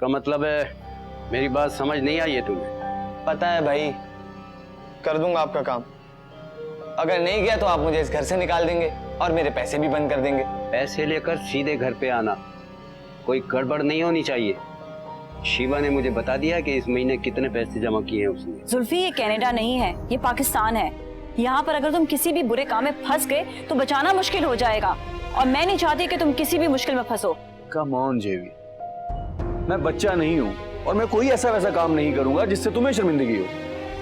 का मतलब है मेरी बात समझ नहीं आई है तुम्हें? पता है भाई, कर दूंगा आपका काम। अगर नहीं गया तो आप मुझे इस घर से निकाल देंगे और मेरे पैसे भी बंद कर देंगे। पैसे लेकर सीधे घर पे आना, कोई गड़बड़ नहीं होनी चाहिए। शिवा ने मुझे बता दिया कि इस महीने कितने पैसे जमा किए हैं उसने। जुल्फी, ये कनाडा नहीं है, ये पाकिस्तान है। यहाँ पर अगर तुम किसी भी बुरे काम में फंस गए तो बचाना मुश्किल हो जाएगा, और मैं नहीं चाहती कि तुम किसी भी मुश्किल में फंसो। कम ऑन जेवी, मैं बच्चा नहीं हूँ और मैं कोई ऐसा वैसा काम नहीं करूंगा जिससे तुम्हें शर्मिंदगी हो।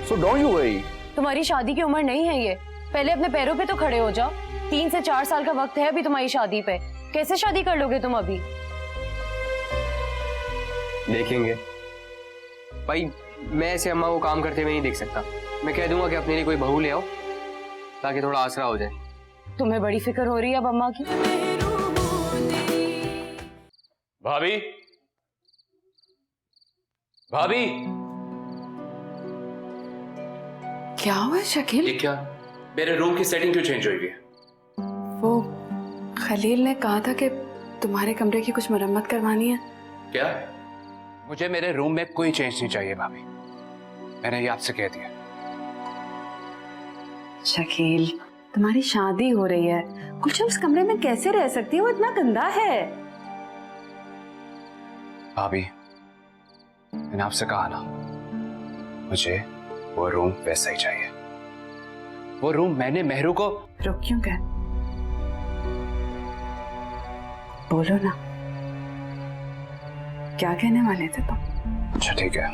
So don't you worry. तुम्हारी शादी की उम्र नहीं है ये, पहले अपने पैरों पे तो खड़े हो जाओ। 3 से 4 साल का वक्त है अभी तुम्हारी शादी पे। कैसे शादी कर लोगे तुम अभी? देखेंगे भाई, मैं ऐसे अम्मा को काम करते हुए नहीं देख सकता। मैं कह दूंगा कि अपने लिए कोई बहू ले आओ ताकि थोड़ा आसरा हो जाए। तुम्हें बड़ी फिक्र हो रही है अब अम्मा की। भाभी, भाभी, क्या हुआ शकील? ये क्या? मेरे रूम की सेटिंग क्यों चेंज हुई है? वो खलील ने कहा था कि तुम्हारे कमरे की कुछ मरम्मत करवानी है। क्या? मुझे मेरे रूम में कोई चेंज नहीं चाहिए भाभी, मैंने ये आपसे कह दिया। शकील, तुम्हारी शादी हो रही है, गुलशन उस कमरे में कैसे रह सकती है? वो इतना गंदा है। भाभी, मैंने आपसे कहा ना, मुझे वो रूम वैसा ही चाहिए। वो रूम मैंने मेहरू को। रुक क्यों गए? बोलो ना, क्या कहने वाले थे तुम? अच्छा ठीक है,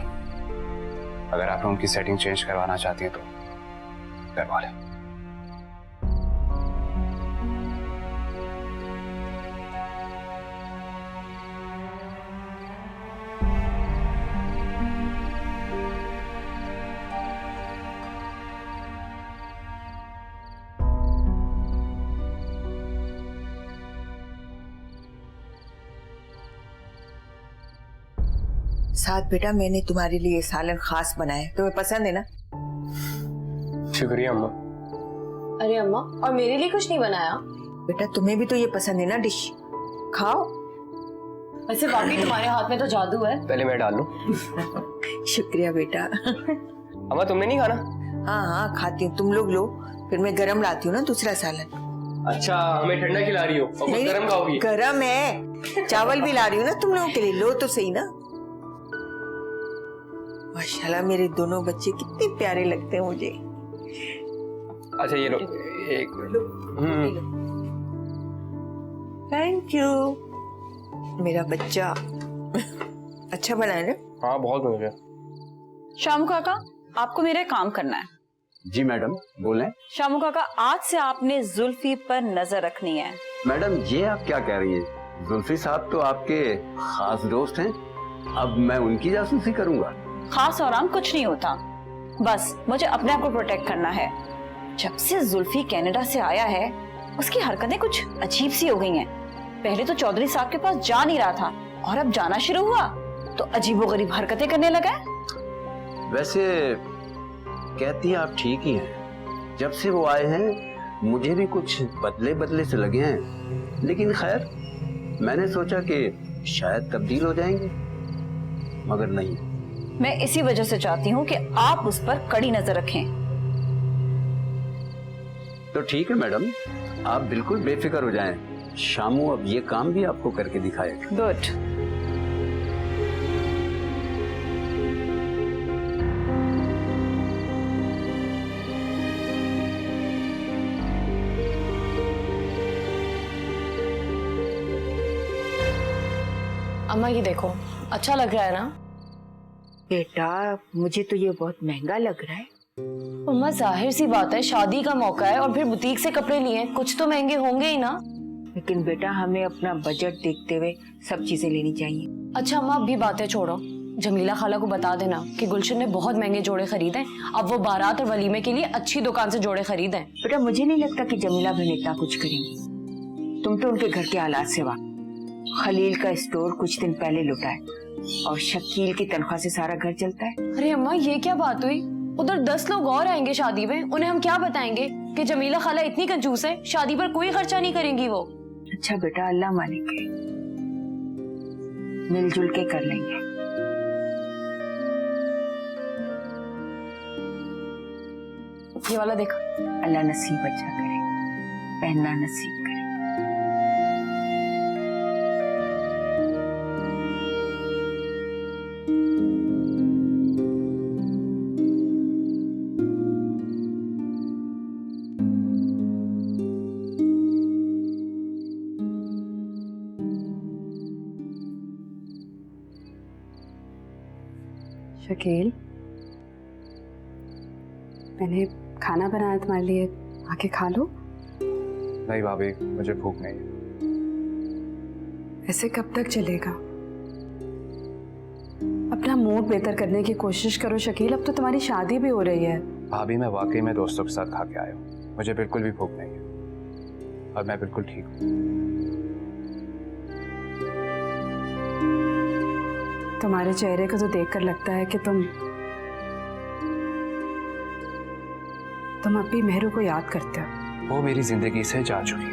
अगर आप रूम की सेटिंग चेंज करवाना चाहती हैं तो करवा लें। साथ बेटा, मैंने तुम्हारे लिए सालन खास बनाया है, तुम्हें पसंद है ना? शुक्रिया अम्मा। अरे अम्मा, और मेरे लिए कुछ नहीं बनाया? बेटा तुम्हें भी तो ये पसंद है ना डिश, खाओ। वैसे बाकी तुम्हारे हाथ में तो जादू है। पहले मैं डाल लूं। शुक्रिया बेटा। अम्मा तुमने नहीं खाना? हाँ हाँ खाती हूँ, तुम लोग लो, फिर मैं गरम लाती हूँ ना दूसरा सालन। अच्छा, हमें ठंडा खिला रही हो और नहीं, गरम खाओगी? गरम है, चावल भी ला रही हूँ ना तुम लोगों के लिए, लो तो सही ना। माशाल्लाह मेरे दोनों बच्चे कितने प्यारे लगते हैं मुझे। अच्छा ये लो, एक थैंक यू मेरा बच्चा। अच्छा बना है ना? हाँ बहुत मजा है। शामू काका, आपको मेरा काम करना है। जी मैडम, बोलें। शामू काका, आज से आपने जुल्फी पर नजर रखनी है। मैडम, ये आप क्या कह रही हैं? जुल्फी साहब तो आपके खास दोस्त हैं, अब मैं उनकी जासूसी करूंगा? खास और आम कुछ नहीं होता, बस मुझे अपने आप को प्रोटेक्ट करना है। जब से जुल्फी कनाडा से आया है, उसकी हरकतें कुछ अजीब सी हो गई हैं। पहले तो चौधरी साहब के पास जा नहीं रहा था, और अब जाना शुरू हुआ तो अजीबोगरीब हरकतें करने लगा है। वैसे कहती हैं आप ठीक ही हैं, जब से वो आए हैं मुझे भी कुछ बदले बदले से लगे हैं, लेकिन खैर मैंने सोचा कि शायद तब्दील हो जाएंगे, मगर नहीं। मैं इसी वजह से चाहती हूँ कि आप उस पर कड़ी नजर रखें। तो ठीक है मैडम, आप बिल्कुल बेफिक्र हो जाएं, शामू अब ये काम भी आपको करके दिखाएगा। गुड। अम्मा ये देखो, अच्छा लग रहा है ना? बेटा मुझे तो ये बहुत महंगा लग रहा है। अम्मा जाहिर सी बात है, शादी का मौका है और फिर बुटीक से कपड़े लिए, कुछ तो महंगे होंगे ही ना। लेकिन बेटा हमें अपना बजट देखते हुए सब चीजें लेनी चाहिए। अच्छा अम्मा, अभी बातें छोड़ो, जमीला खाला को बता देना कि गुलशन ने बहुत महंगे जोड़े खरीदे, अब वो बारात और वलीमे के लिए अच्छी दुकान से जोड़े खरीदें। बेटा मुझे नहीं लगता कि जमीला बहन इतना कुछ करेंगी, तुम तो उनके घर के हालात से वाकिफ। खलील का स्टोर कुछ दिन पहले लुटा है और शकील की तनख्वाह से सारा घर चलता है। अरे अम्मा ये क्या बात हुई? उधर 10 लोग और आएंगे शादी में, उन्हें हम क्या बताएंगे कि जमीला खाला इतनी कंजूस है, शादी पर कोई खर्चा नहीं करेंगी वो। अच्छा बेटा, अल्लाह मालिक है, मिलजुल के कर लेंगे। ये वाला देखा। अल्लाह नसीब अच्छा करे, पहनना नसीब करे। शकील, मैंने खाना बनाया तुम्हारे लिए, आके खा लो। नहीं भाभी, मुझे भूख नहीं है। ऐसे कब तक चलेगा? अपना मूड बेहतर करने की कोशिश करो शकील, अब तो तुम्हारी शादी भी हो रही है। भाभी, मैं वाकई में दोस्तों के साथ खा के आया हूँ, मुझे बिल्कुल भी भूख नहीं है और मैं बिल्कुल ठीक हूँ। तुम्हारे चेहरे को तो देखकर लगता है कि तुम अब भी मेहरू को याद करते हो। वो मेरी जिंदगी से जा चुकी है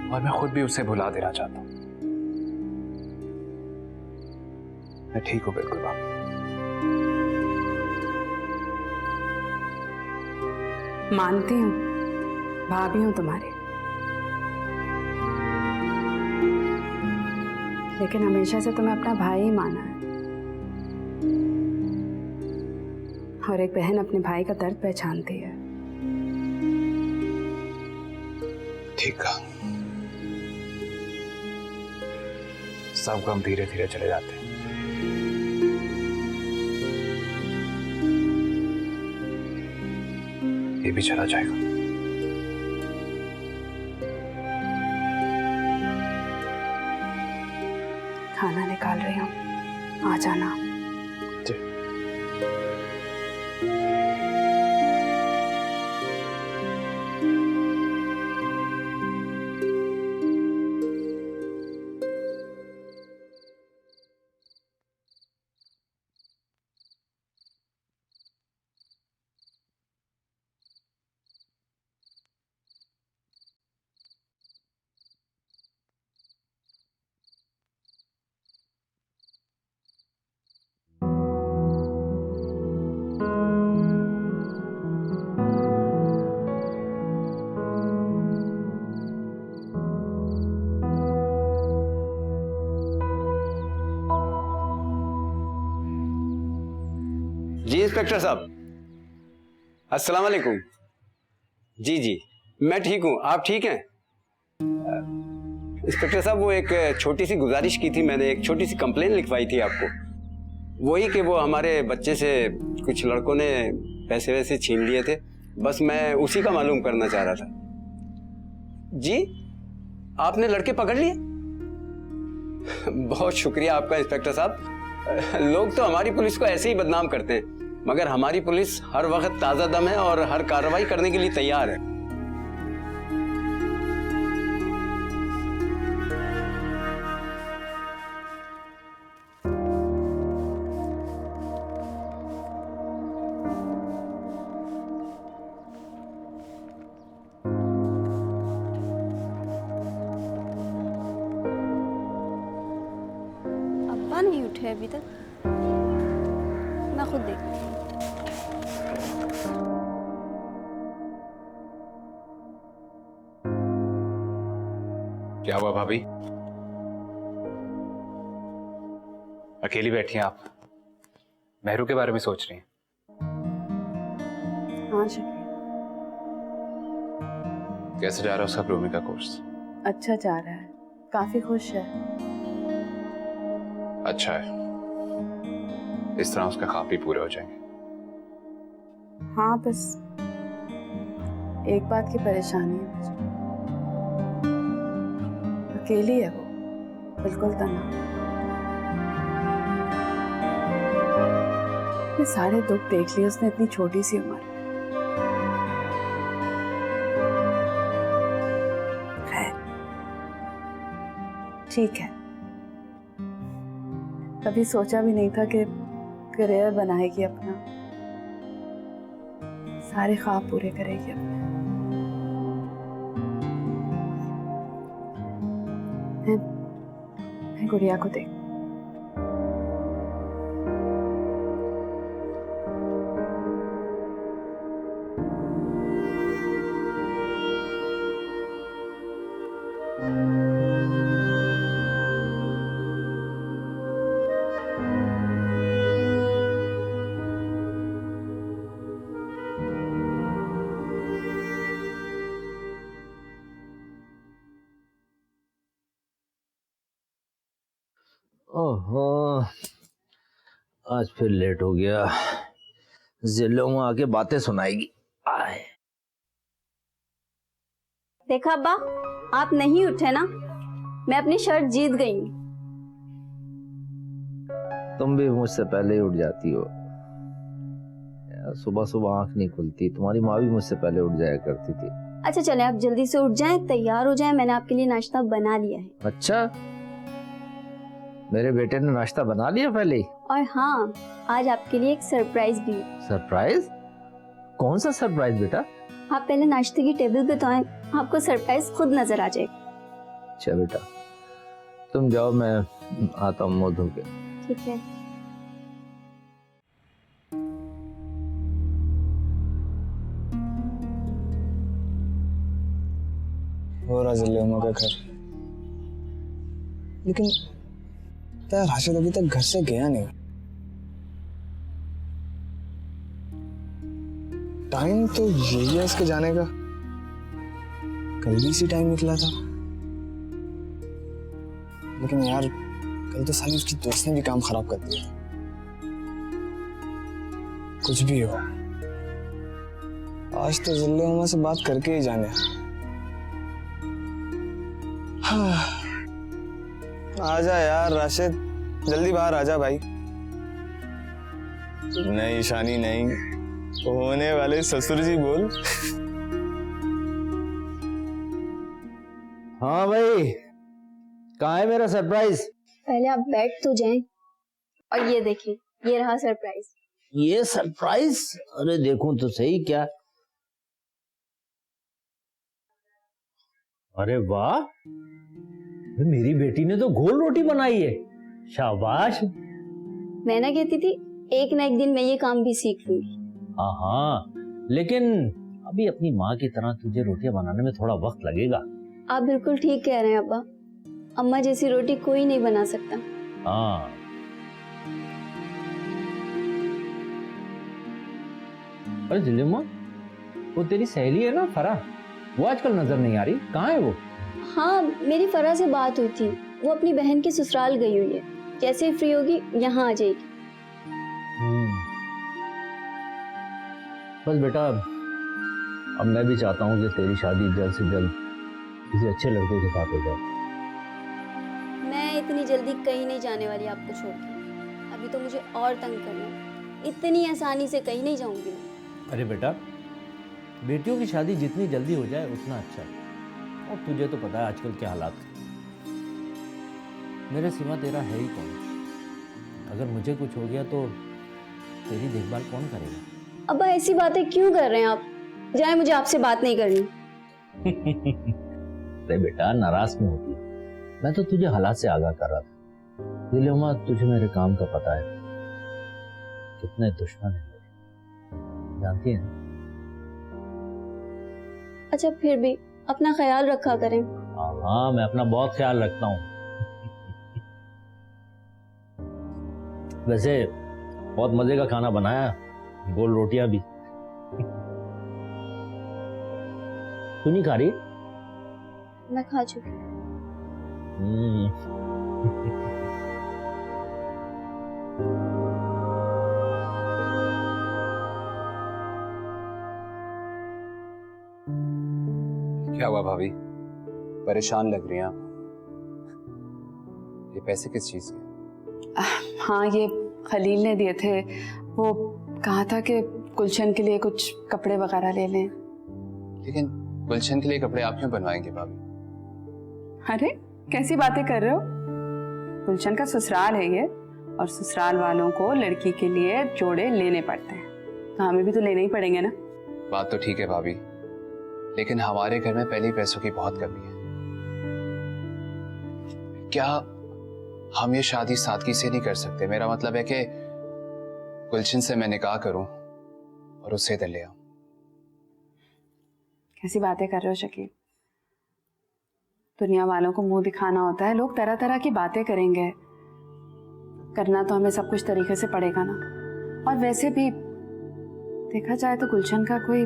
और मैं खुद भी उसे भुला देना चाहता हूँ। मैं ठीक हूँ बिल्कुल भाभी। मानती हूँ, भाभी हूँ तुम्हारी, लेकिन हमेशा से तुम्हें अपना भाई ही माना है, और एक बहन अपने भाई का दर्द पहचानती है। ठीक है, सब गम धीरे धीरे चले जाते हैं। ये भी चला जाएगा। खाना निकाल रही हूँ, आ जाना। जी इंस्पेक्टर साहब, अस्सलाम वालेकुम। जी जी, मैं ठीक हूँ, आप ठीक हैं? इंस्पेक्टर साहब, वो एक छोटी सी गुजारिश की थी मैंने, एक छोटी सी कंप्लेन लिखवाई थी आपको। वही कि वो हमारे बच्चे से कुछ लड़कों ने पैसे वैसे छीन लिए थे, बस मैं उसी का मालूम करना चाह रहा था। जी, आपने लड़के पकड़ लिए? बहुत शुक्रिया आपका इंस्पेक्टर साहब। लोग तो हमारी पुलिस को ऐसे ही बदनाम करते हैं, मगर हमारी पुलिस हर वक्त ताजा दम है और हर कार्रवाई करने के लिए तैयार है। अब्बा नहीं उठे अभी तक, मैं खुद देखती हूँ। क्या हुआ भाभी? अकेली बैठी हैं आप? मेहरू के बारे में सोच रही हैं? हाँ शकील, कैसे जा रहा है उसका ग्रूमिंग का कोर्स? अच्छा जा रहा है, काफी खुश है। अच्छा है, इस तरह उसके ख्वाब भी पूरे हो जाएंगे। हाँ, बस एक बात की परेशानी है मुझे, अकेली है वो, बिल्कुल तन्हा। मैं सारे दुख देख लिए उसने इतनी छोटी सी उम्र में। खैर, ठीक है, कभी सोचा भी नहीं था कि करियर बनाएगी अपना, सारे ख्वाब पूरे करेगी अपने। मैं गुड़िया को देख, ओहो, आज फिर लेट हो गया। जिलों में आके बातें सुनाएगी। आए। देखा अब्बा, आप नहीं उठे ना, मैं अपनी शर्ट जीत गई हूँ। तुम भी मुझसे पहले ही उठ जाती हो। सुबह सुबह आंख नहीं खुलती। तुम्हारी माँ भी मुझसे पहले उठ जाया करती थी। अच्छा चले, आप जल्दी से उठ जाएं, तैयार हो जाएं, मैंने आपके लिए नाश्ता बना लिया है। अच्छा, मेरे बेटे ने नाश्ता बना लिया पहले ही? और हाँ, आज आपके लिए एक सरप्राइज भी है। सरप्राइज? कौन सा सरप्राइज बेटा? आप पहले नाश्ते की टेबल पे तो आए, आपको सरप्राइज खुद नजर आ जाएगा। अच्छा बेटा, तुम जाओ, मैं आता हूँ मुंह धो के। ठीक है। हो रहा जिल्लुमा का घर, लेकिन यार राशिद अभी तक घर से गया नहीं। टाइम तो यही है इसके जाने का, कल भी इसी टाइम निकला था। लेकिन यार कल तो साली उसकी दोस्त ने भी काम खराब कर दिया। कुछ भी हो, आज तो जिल्लुमा से बात करके ही जाने। आजा यार राशिद, जल्दी बाहर आजा भाई। नहीं शानी नहीं, होने वाले ससुर जी बोल। हाँ भाई, कहाँ है मेरा सरप्राइज? पहले आप बैठ तो जाएं, और ये देखिए, ये रहा सरप्राइज। ये सरप्राइज? अरे देखूं तो सही क्या। अरे वाह, मेरी बेटी ने तो गोल रोटी बनाई है। शाबाश। मैं ना कहती थी, एक ना एक दिन मैं ये काम भी सीख लूंगी। हाँ हाँ, लेकिन अभी अपनी माँ की तरह तुझे रोटियां बनाने में थोड़ा वक्त लगेगा। आप बिल्कुल ठीक कह रहे हैं अब्बा, अम्मा जैसी रोटी कोई नहीं बना सकता। हाँ, अरे जिल्लुमा, वो तेरी सहेली है ना फराह, वो आजकल नजर नहीं आ रही, कहाँ है वो? हाँ, मेरी फराह से बात हुई थी, वो अपनी बहन के ससुराल गई हुई है, जैसे ही फ्री होगी यहाँ आ जाएगी। बस बेटा, अब मैं भी चाहता हूँ कि तेरी शादी जल्द से जल्द किसी अच्छे लड़के के साथ हो जाए। मैं इतनी जल्दी कहीं नहीं जाने वाली आपको छोड़ के। अभी तो मुझे और तंग करना है, इतनी आसानी से कहीं नहीं जाऊंगी मैं। अरे बेटा, बेटियों की शादी जितनी जल्दी हो जाए उतना अच्छा है। और तुझे तो पता है आजकल क्या हालात है। मेरे सिवा तेरा है ही कौन? अगर मुझे कुछ हो गया तो तेरी देखभाल कौन करेगा? अब्बा ऐसी बातें क्यों कर रहे हैं आप? जाए, मुझे आपसे बात नहीं करनी। अरे बेटा, नाराज क्यों होती है? मैं तो तुझे हालात से आगाह कर रहा था। जिल्लुमा, तुझे मेरे काम का पता है, कितने दुश्मन हैं मेरे, जानती है? अच्छा, फिर भी अपना ख्याल रखा करें। हाँ, मैं अपना बहुत ख्याल रखता हूँ। वैसे बहुत मजे का खाना बनाया, गोल रोटियां भी। तू नहीं खा रही? मैं खा चुकी हूँ। क्या हुआ भाभी, परेशान लग रही हैं आप? ये पैसे किस चीज के? हाँ, ये खलील ने दिए थे। वो कहा था कि गुलशन के लिए कुछ कपड़े वगैरह ले लें। लेकिन गुलशन के लिए कपड़े आप क्यों बनवाएंगे भाभी? अरे कैसी बातें कर रहे हो? गुलशन का ससुराल है ये, और ससुराल वालों को लड़की के लिए जोड़े लेने पड़ते हैं, तो हमें भी तो लेने ही पड़ेंगे ना। बात तो ठीक है भाभी, लेकिन हमारे घर में पहले ही पैसों की बहुत कमी है। क्या हम ये शादी सादगी से नहीं कर सकते? मेरा मतलब है कि गुलशन से मैं निकाह करूं और उससे इधर ले आऊं। कैसी बातें कर रहे हो शकील? दुनिया वालों को मुंह दिखाना होता है, लोग तरह तरह की बातें करेंगे। करना तो हमें सब कुछ तरीके से पड़ेगा ना। और वैसे भी देखा जाए तो गुलशन का कोई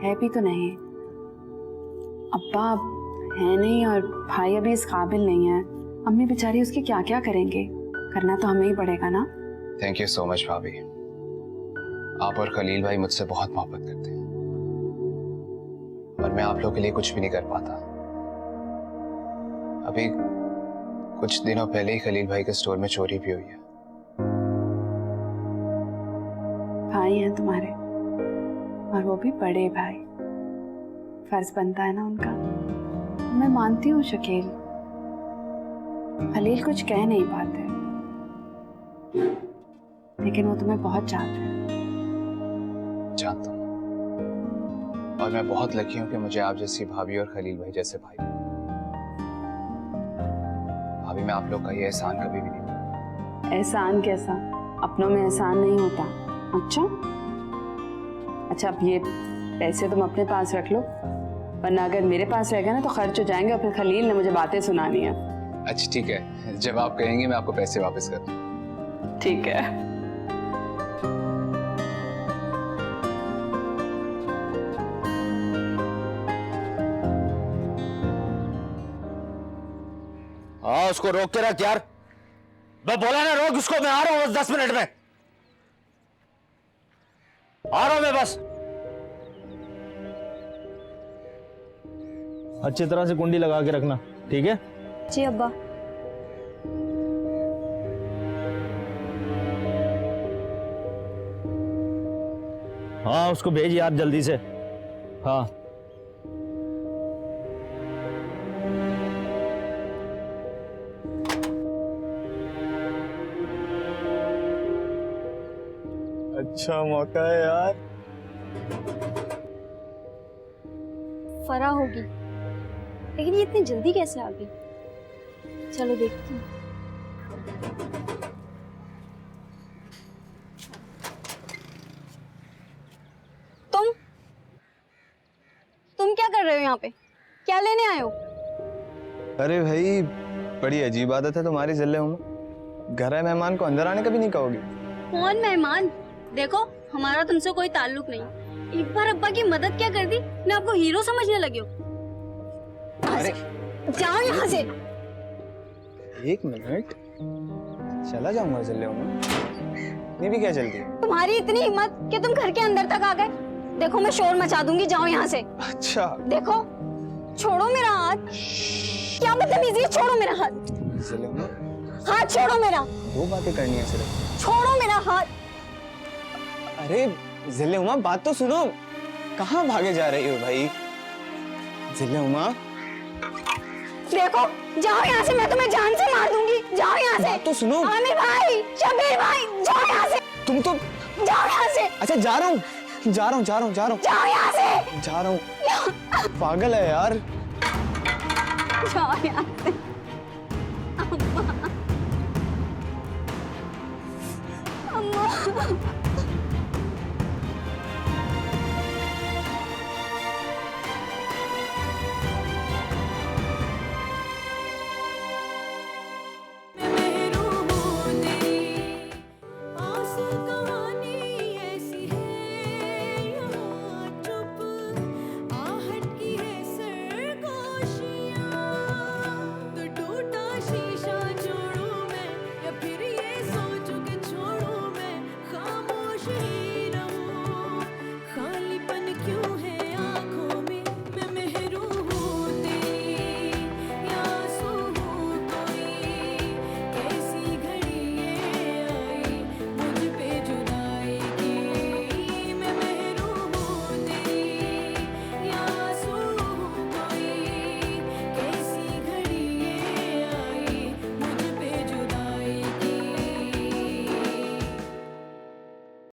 है भी तो नहीं। अब्बा है नहीं और भाई अभी इस काबिल नहीं है। अम्मी बेचारी उसकी क्या क्या करेंगे, करना तो हमें ही पड़ेगा ना। थैंक यू सो मच भाभी। आप और खलील भाई मुझसे बहुत मोहब्बत करते हैं और मैं आप लोगों के लिए कुछ भी नहीं कर पाता। अभी कुछ दिनों पहले ही खलील भाई के स्टोर में चोरी भी हुई है। भाई हैं तुम्हारे, और वो भी बड़े भाई, फर्ज बनता है ना उनका। मैं मानती हूँ शकील, खलील कुछ कह नहीं पाते, लेकिन वो तुम्हें बहुत चाहते हैं। जानता हूँ, और मैं बहुत लकी हूँ कि मुझे आप जैसी भाभी और खलील भाई जैसे भाई। भाभी मैं आप लोग का ये एहसान कभी भी नहीं भूलूंगा। एहसान कैसा, अपनों में एहसान नहीं होता। अच्छा अब ये पैसे तुम अपने पास रख लो, वरना अगर मेरे पास रह गए ना तो खर्च हो जाएंगे और फिर खलील ने मुझे बातें सुनानी है। अच्छा ठीक है, जब आप कहेंगे मैं आपको पैसे वापस कर दूंगा। ठीक है। हाँ उसको रोक के रख यार। मैं बोला ना रोक उसको, मैं आ रहा हूँ 10 मिनट में आ रहा हूं मैं बस। अच्छी तरह से कुंडी लगा के रखना, ठीक है? जी अब्बा। हाँ उसको भेज यार जल्दी से। हाँ अच्छा मौका है यार। फरा होगी, लेकिन ये इतनी जल्दी कैसे आ गई? चलो देखती हूँ। तुम क्या कर रहे हो यहाँ पे? क्या लेने आए हो? अरे भाई बड़ी अजीब आदत है तुम्हारी जिले में। घर है मेहमान को अंदर आने कभी नहीं कहोगी। कौन मेहमान? देखो हमारा तुमसे कोई ताल्लुक नहीं। एक बार अब्बा की मदद क्या कर दी, मैं आपको हीरो समझने लगे हो। अरे जाओ यहाँ से। 1 मिनट, चला जाऊंगा जिले में। नहीं भी क्या जल्दी है? तुम्हारी इतनी हिम्मत कि तुम घर के अंदर तक आ गए। देखो मैं शोर मचा दूंगी, जाओ यहाँ से। अच्छा देखो छोड़ो मेरा हाथ। क्या बदतमीजी है, छोड़ो मेरा हाथ। जिले में हाथ छोड़ो मेरा। 2 बातें करनी है सिर्फ। छोड़ो मेरा हाथ। अरे जिले उमा बात तो सुनो, कहाँ भागे जा रही हो भाई? जिले उमा देखो जाओ यहाँ से, मैं तुम्हें जान से मार दूंगी। जाओ यहाँ से। बात तो सुनो। आमिर भाई, शबीर भाई, जाओ यहाँ से। तुम तो जाओ यहाँ से। अच्छा जा रहा हूँ जाओ यहाँ से। जा रहा हूँ। पागल है यार। जाओ यहाँ से। अम्मा।